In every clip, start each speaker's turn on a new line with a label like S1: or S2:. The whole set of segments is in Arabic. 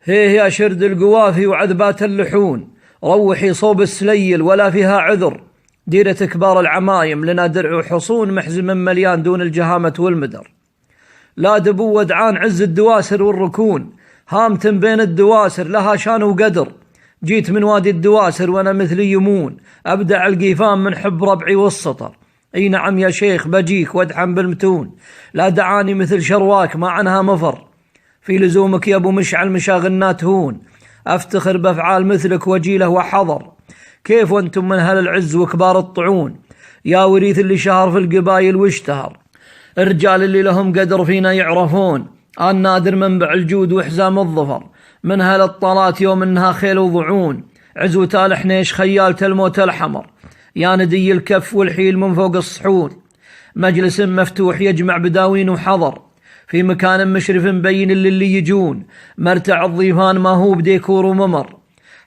S1: هيه يا شرد القوافي وعذبات اللحون، روحي صوب السليل ولا فيها عذر. ديرة كبار العمايم لنا درع وحصون، محزم مليان دون الجهامة والمدر. لا دبو ودعان عز الدواسر والركون، هامة بين الدواسر لها شان وقدر. جيت من وادي الدواسر وانا مثلي يمون، ابدع القيفان من حب ربعي والسطر. اي نعم يا شيخ بجيك وادحم بالمتون، لا دعاني مثل شرواك ما عنها مفر. في لزومك يا ابو مشعل مشاغلنا تهون، افتخر بافعال مثلك وجيله وحضر. كيف وانتم من اهل العز وكبار الطعون، يا وريث اللي شهر في القبايل واشتهر. الرجال اللي لهم قدر فينا يعرفون، النادر منبع الجود وحزام الظفر. من اهل الطلات يوم انها خيل وضعون، عزوة الحنيش خيالة الموت الحمر. يا ندي الكف والحيل من فوق الصحون، مجلس مفتوح يجمع بداوين وحضر. في مكان مشرف مبين اللي يجون، مرتع الضيفان ما هو بديكور وممر.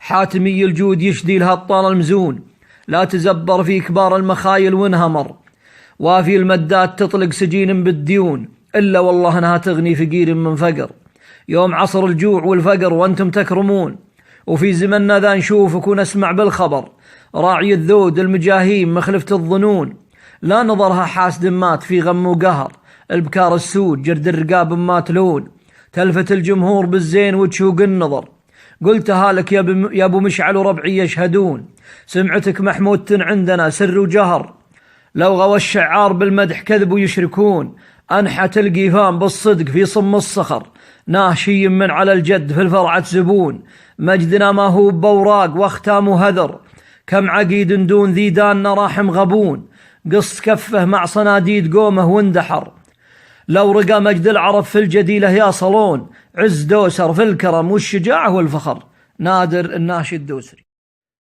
S1: حاتمي الجود يشدي لها الطال المزون، لا تزبر في كبار المخايل وانهمر. وافي المدات تطلق سجين بالديون، إلا والله أنها تغني فقير من فقر. يوم عصر الجوع والفقر وأنتم تكرمون، وفي زمننا ذا نشوفك ونسمع بالخبر. راعي الذود المجاهيم مخلفة الظنون، لا نظرها حاسد مات في غم وقهر. البكار السود جرد الرقاب مات لون، تلفت الجمهور بالزين وتشوق النظر. قلتها لك يا ابو مشعل وربعي يشهدون، سمعتك محمود عندنا سر وجهر. لو غوى الشعار بالمدح كذب ويشركون، أنحت القيفان بالصدق في صم الصخر. ناشي من على الجد في الفرعة زبون، مجدنا ما هو بوراق واختام هذر. كم عقيد دون ذي داننا راحم غبون، قص كفه مع صناديد قومه واندحر. لو رقى مجد العرب في الجديلة يا صالون، عز دوسر في الكرم والشجاعة والفخر. نادر الناشد الدوسري.